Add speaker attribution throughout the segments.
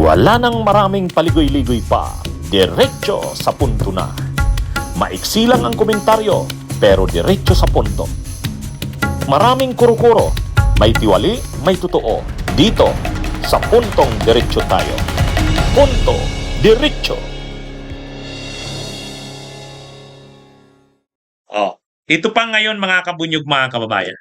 Speaker 1: Wala nang maraming paligoy-ligoy pa, diretso sa punto na. Maiksi lang ang komentaryo, pero diretso sa punto. Maraming kuro-kuro, may tiwali, may totoo. Dito, sa puntong diretso tayo. Punto, diretso.
Speaker 2: Ito pa ngayon mga kabunyog, mga kababayan.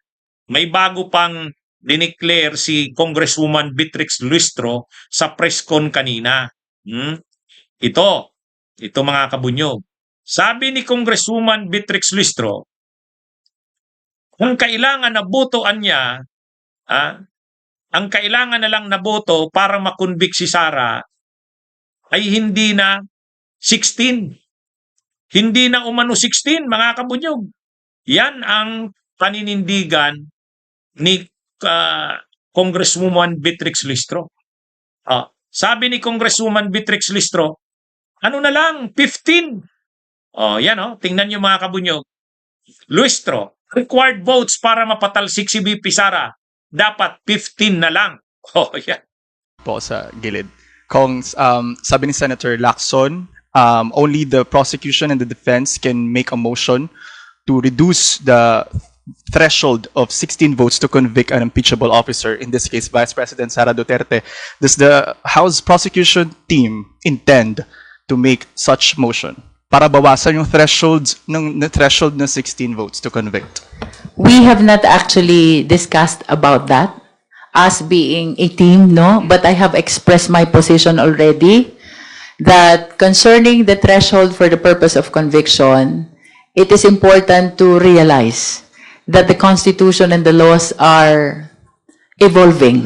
Speaker 2: May bago pang dineclare si Congresswoman Beatrix Luistro sa press con kanina. Ito mga kabunyog. Sabi ni Congresswoman Beatrix Luistro, ang kailangan na botoan niya, ang kailangan na lang na boto para makonvict si Sara ay hindi na 16. Hindi na umano 16, mga kabunyog. Yan ang paninindigan ni Congresswoman Beatrix Luistro. Sabi ni Congresswoman Beatrix Luistro, ano na lang, 15. Yan tingnan nyo mga kabunyog. Luistro, required votes para mapatalsik si VP Sara, dapat 15 na lang. Yan.
Speaker 3: Po sa gilid. Kung sabi ni Senator Lacson, only the prosecution and the defense can make a motion to reduce the threshold of 16 votes to convict an impeachable officer, in this case, Vice President Sara Duterte. Does the House prosecution team intend to make such motion para bawasan yung threshold na 16 votes to convict?
Speaker 4: We have not actually discussed about that as being a team, no? But I have expressed my position already that concerning the threshold for the purpose of conviction, it is important to realize that the Constitution and the laws are evolving.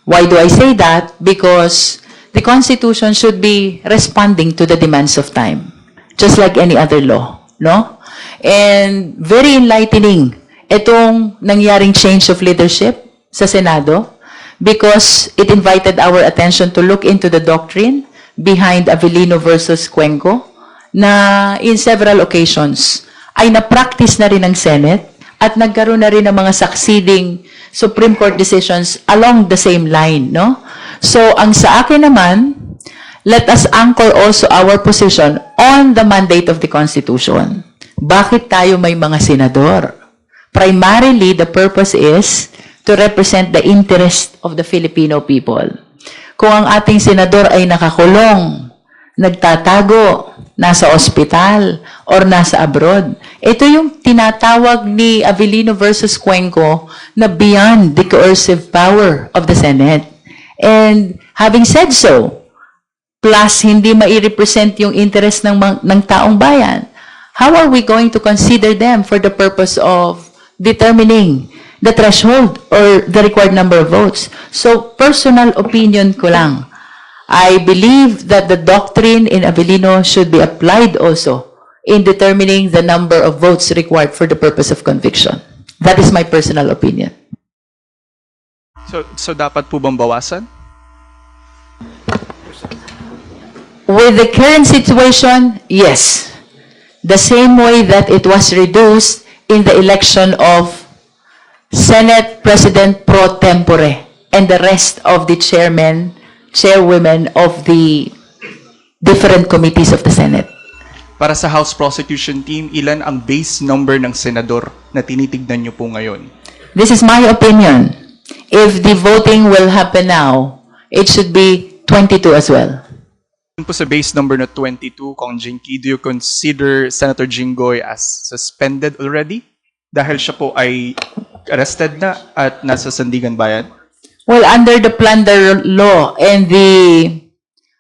Speaker 4: Why do I say that? Because the Constitution should be responding to the demands of time, just like any other law, no? And very enlightening itong nangyaring change of leadership sa Senado because it invited our attention to look into the doctrine behind Avellino versus Cuenco, na in several occasions ay na-practice na rin ng Senate at nagkaroon na rin ng mga succeeding Supreme Court decisions along the same line, no? So, ang sa akin naman, let us anchor also our position on the mandate of the Constitution. Bakit tayo may mga senador? Primarily, the purpose is to represent the interest of the Filipino people. Kung ang ating senador ay nakakulong, nagtatago, nasa ospital, or nasa abroad. Ito yung tinatawag ni Avellino versus Cuenco na beyond the coercive power of the Senate. And having said so, plus hindi mai-represent yung interest ng taong bayan, how are we going to consider them for the purpose of determining the threshold or the required number of votes? So, personal opinion ko lang, I believe that the doctrine in Avellino should be applied also in determining the number of votes required for the purpose of conviction. That is my personal opinion.
Speaker 3: So dapat po bang bawasan?
Speaker 4: With the current situation, yes. The same way that it was reduced in the election of Senate President pro tempore and the rest of the chairwomen of the different committees of the Senate.
Speaker 3: Para sa House prosecution team, ilan ang base number ng senador na tinitignan niyo po ngayon?
Speaker 4: This is my opinion. If the voting will happen now, it should be 22 as well.
Speaker 3: Po sa base number na 22, Kong Jinky, do you consider Senator Jinggoy as suspended already? Dahil siya po ay arrested na at nasa Sandigan Bayan?
Speaker 4: Well, under the Plunder Law and the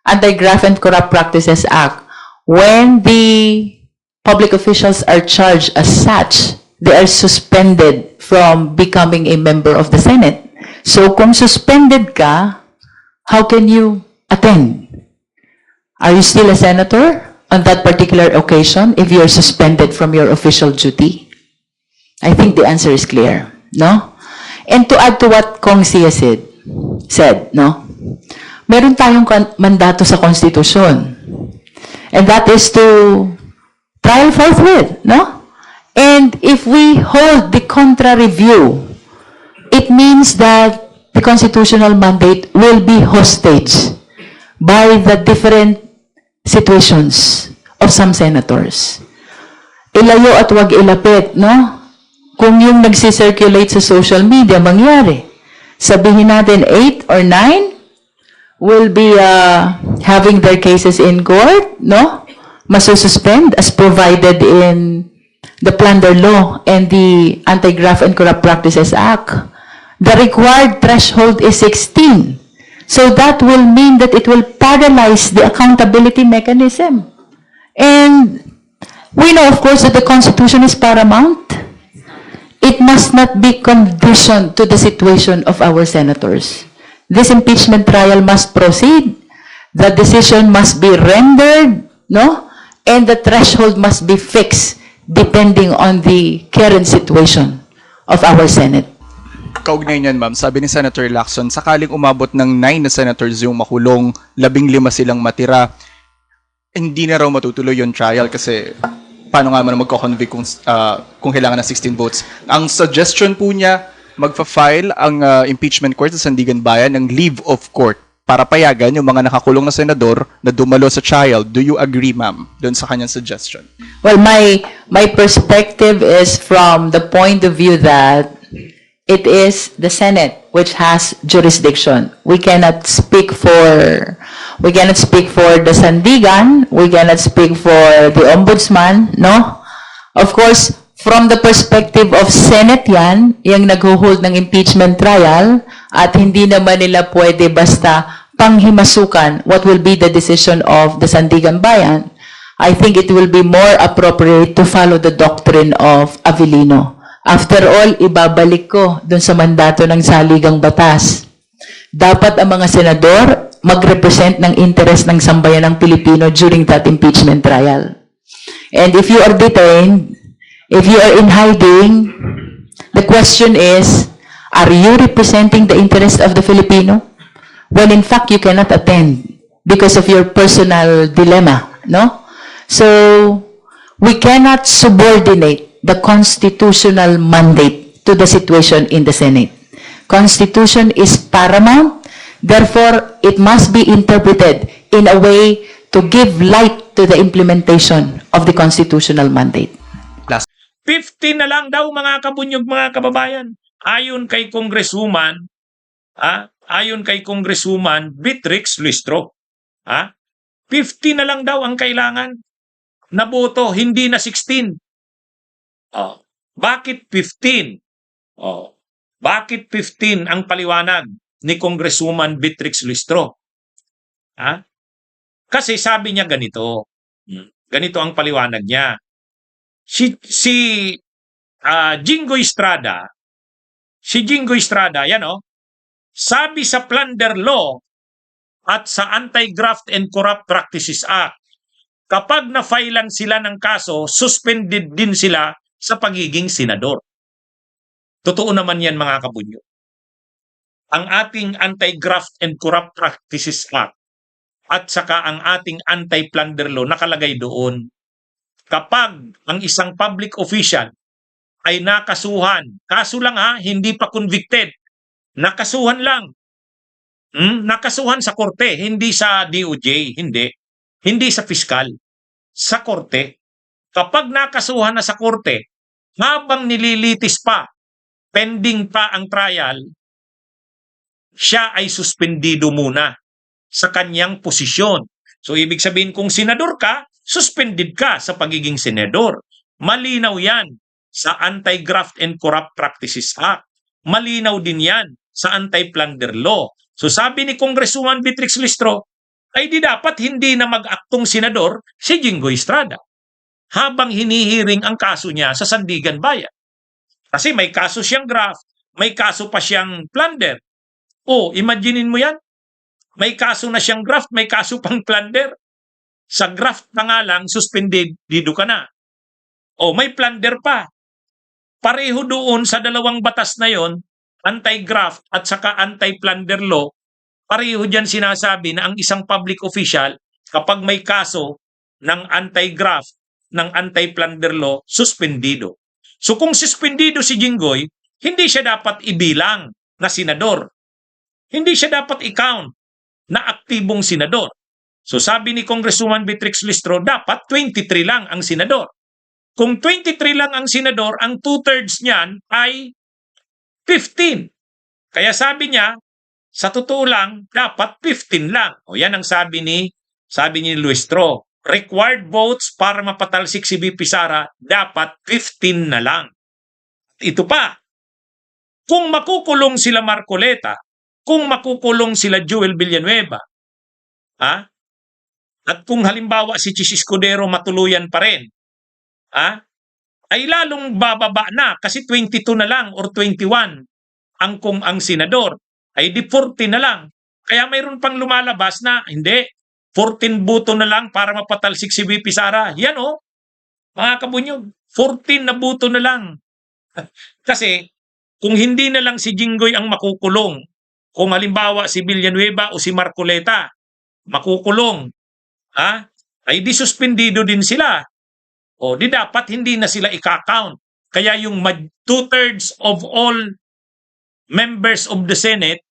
Speaker 4: Anti-Graft and Corrupt Practices Act, when the public officials are charged as such, they are suspended from becoming a member of the Senate. So, kung suspended ka, how can you attend? Are you still a senator on that particular occasion if you are suspended from your official duty? I think the answer is clear, no? And to add to what Kong Sia said, no? Meron tayong mandato sa Konstitusyon. And that is to trial forthwith, no? And if we hold the contrary view, it means that the constitutional mandate will be hostage by the different situations of some senators. Ilayo at wag ilapit, no? Kung yung nagsisirculate sa social media, mangyari. Sabihin natin 8 or 9 will be having their cases in court, no? Masususpend as provided in the Plunder Law and the Anti-Graft and Corrupt Practices Act. The required threshold is 16. So that will mean that it will paralyze the accountability mechanism. And we know, of course, that the Constitution is paramount. It must not be conditioned to the situation of our senators. This impeachment trial must proceed. The decision must be rendered, no? And the threshold must be fixed depending on the current situation of our Senate.
Speaker 3: Kaugnay niyan, ma'am, sabi ni Senator Lacson, sakaling umabot ng 9 na senators yung makulong, 15 silang matira, hindi na raw matutuloy yung trial kasi paano nga man magko-convict kung kailangan ng 16 votes. Ang suggestion po niya, magfa-file ang impeachment court sa Sandigan Bayan ng leave of court para payagan yung mga nakakulong na senador na dumalo sa trial. Do you agree, ma'am, doon sa kanyang suggestion?
Speaker 4: Well, my perspective is from the point of view that it is the Senate which has jurisdiction. We cannot speak for the Sandigan, we cannot speak for the Ombudsman, no? Of course, from the perspective of Senate yan, yung nag-hold ng impeachment trial, at hindi naman nila pwede basta panghimasukan what will be the decision of the Sandigan Bayan. I think it will be more appropriate to follow the doctrine of Avellino. After all, ibabalik ko dun sa mandato ng saligang batas. Dapat ang mga senador mag-represent ng interest ng sambayan ng Pilipino during that impeachment trial. And if you are detained, if you are in hiding, the question is, are you representing the interest of the Filipino? When in fact, you cannot attend because of your personal dilemma, no? So, we cannot subordinate the constitutional mandate to the situation in the Senate. Constitution is paramount, therefore, it must be interpreted in a way to give light to the implementation of the constitutional mandate.
Speaker 2: 15 na lang daw mga kabunyog, mga kababayan. Ayon kay Congresswoman, Beatrix Luistro, 15 na lang daw ang kailangan na boto, hindi na 16. Bakit 15? Bakit 15 ang paliwanag ni Congresswoman Beatrix Luistro? Kasi sabi niya ganito. Ganito ang paliwanag niya. Si Jinggoy Estrada, yan sabi sa Plunder Law at sa Anti-Graft and Corrupt Practices Act, kapag na-filean sila ng kaso, suspended din sila sa pagiging senador. Totoo naman yan, mga kabunyo. Ang ating Anti-Graft and Corrupt Practices Act at saka ang ating Anti-Plunder Law nakalagay doon, kapag ang isang public official ay nakasuhan, kaso lang hindi pa convicted, nakasuhan lang, nakasuhan sa korte, hindi sa DOJ, hindi sa piskal, sa korte. Kapag nakasuhan na sa korte, habang nililitis pa, pending pa ang trial, siya ay suspendido muna sa kanyang posisyon. So, ibig sabihin, kung senador ka, suspended ka sa pagiging senador. Malinaw yan sa Anti-Graft and Corrupt Practices Act. Malinaw din yan sa Anti-Plunder Law. So, sabi ni Congresswoman Beatrix Luistro, ay di dapat hindi na mag-aktong senador si Jinggoy Estrada habang hinihiring ang kaso niya sa Sandigan Bayan. Kasi may kaso siyang graft, may kaso pa siyang plunder. Imaginein mo yan. May kaso na siyang graft, may kaso pang plunder. Sa graft na nga lang, suspended, dido ka na. May plunder pa. Pareho doon sa dalawang batas na yon, anti-graft at saka anti-plunder law, pareho dyan sinasabi na ang isang public official, kapag may kaso ng anti-graft, ng anti-plunder law, suspendido. So kung suspendido si Jinggoy, hindi siya dapat ibilang na senador. Hindi siya dapat i-count na aktibong senador. So sabi ni Congresswoman Beatrix Listro, dapat 23 lang ang senador. Kung 23 lang ang senador, ang 2/3 niyan ay 15. Kaya sabi niya, sa totoo lang, dapat 15 lang. O yan ang sabi ni Listro. Required votes para mapatalsik si VP Sara, dapat 15 na lang. Ito pa, kung makukulong sila Marcoleta, kung makukulong sila Joel Villanueva, at kung halimbawa si Chis Escudero matuluyan pa rin, ay lalong bababa na kasi 22 na lang or 21 kung ang senador ay di 40 na lang. Kaya mayroon pang lumalabas na hindi, 14 boto na lang para mapatalsik si VP Sara. Yan mga kabunyog, 14 na boto na lang. Kasi kung hindi na lang si Jinggoy ang makukulong, kung halimbawa si Villanueva o si Marcoleta makukulong, ay di suspendido din sila. O di dapat hindi na sila i-count. Kaya yung 2/3 of all members of the Senate,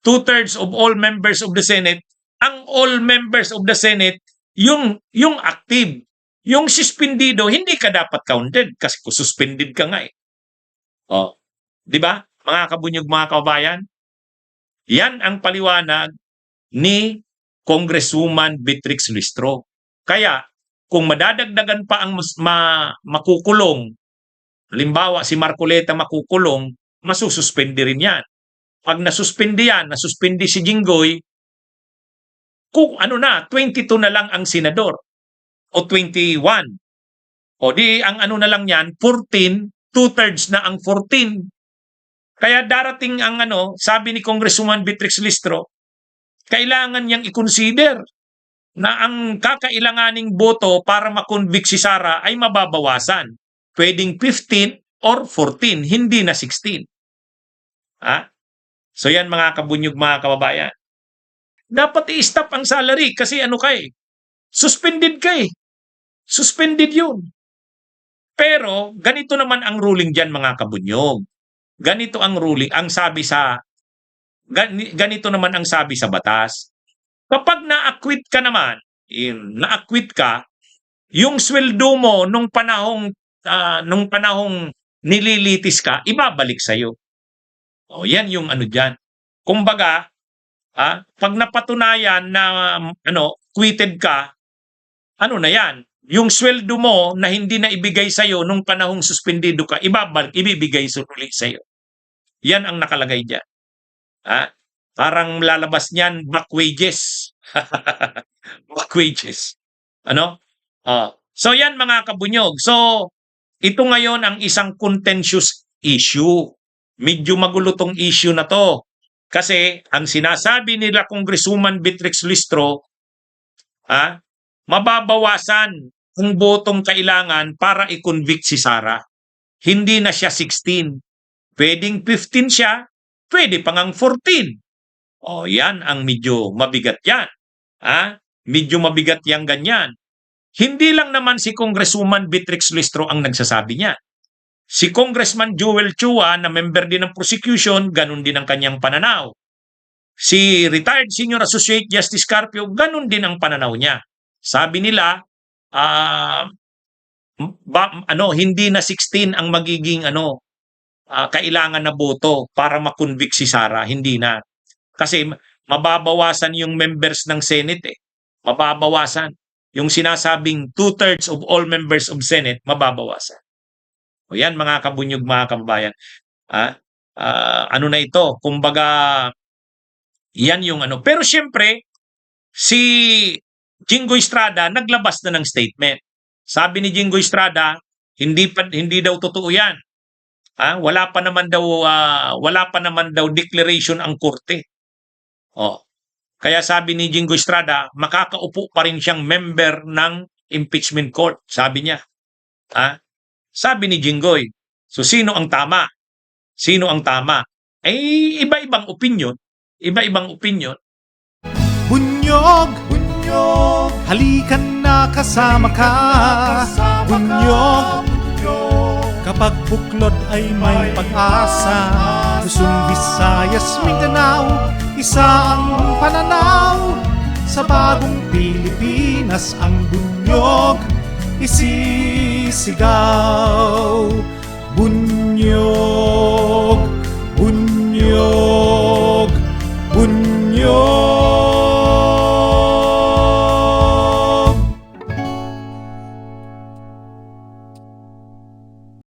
Speaker 2: 2/3 of all members of the Senate, ang all members of the Senate, yung active. Yung suspendido, hindi ka dapat counted kasi kung suspended ka nga eh. Di ba? Mga kabunyog, mga kababayan, yan ang paliwanag ni Congresswoman Beatrix Listro. Kaya, kung madadagdagan pa ang makukulong, halimbawa si Marcoleta makukulong, masususpendi rin yan. Pag nasuspindi yan, nasuspindi si Jinggoy, kung 22 na lang ang senador o 21. O di ang na lang yan, 14, 2/3 na ang 14. Kaya darating ang sabi ni Congresswoman Beatrix Listro, kailangan niyang i-consider na ang kakailanganing boto para makonvict si Sara ay mababawasan. Pwedeng 15 or 14, hindi na 16. So yan mga kabunyog, mga kababayan. Dapat i-stop ang salary kasi suspended ka eh. Suspended yun. Pero ganito naman ang ruling dyan, mga kabunyog. Ganito ang ruling, ganito naman ang sabi sa batas. Kapag na-acquit ka naman, yung sweldo mo nung panahong nililitis ka, ibabalik sa'yo. Yan yung dyan. Kumbaga, pag napatunayan na quitted ka, na yan? Yung sweldo mo na hindi na ibigay sa'yo nung panahong suspendido ka, ibibigay ulit sa'yo. Yan ang nakalagay dyan. Parang lalabas niyan, back wages. Back wages. So yan mga kabunyog. So, ito ngayon ang isang contentious issue. Medyo magulo tong issue na to. Kasi ang sinasabi nila Congresswoman Beatrix Listro, mababawasan ang botong kailangan para i-convict si Sara. Hindi na siya 16. Pwedeng 15 siya, pwede pang ang 14. Yan ang medyo mabigat yan. Medyo mabigat yang ganyan. Hindi lang naman si Congresswoman Beatrix Listro ang nagsasabi niya. Si Congressman Joel Chua, na member din ng prosecution, ganun din ang kanyang pananaw. Si retired Senior Associate Justice Carpio, ganun din ang pananaw niya. Sabi nila, hindi na 16 ang magiging kailangan na boto para makonvict si Sara. Hindi na. Kasi mababawasan yung members ng Senate. Mababawasan. Yung sinasabing 2/3 of all members of Senate, mababawasan. O yan mga kabunyog, mga kababayan. Na ito? Kumbaga, yan yung Pero siyempre, si Jinggoy Estrada naglabas na ng statement. Sabi ni Jinggoy Estrada, hindi daw totoo yan. Wala pa naman daw declaration ang korte. Kaya sabi ni Jinggoy Estrada, makakaupo pa rin siyang member ng impeachment court. Sabi niya. Sabi ni Jinggoy, so sino ang tama? Sino ang tama? Iba-ibang opinion. Iba-ibang opinion.
Speaker 5: Bunyog, bunyog, halikan na kasama ka. Bunyog, kapag buklod ay may pag-asa. Luzon, Visayas Visayas, Mindanao, isa ang pananaw. Sa bagong Pilipinas ang bunyog isisigaw. Bunyog, bunyog, bunyog.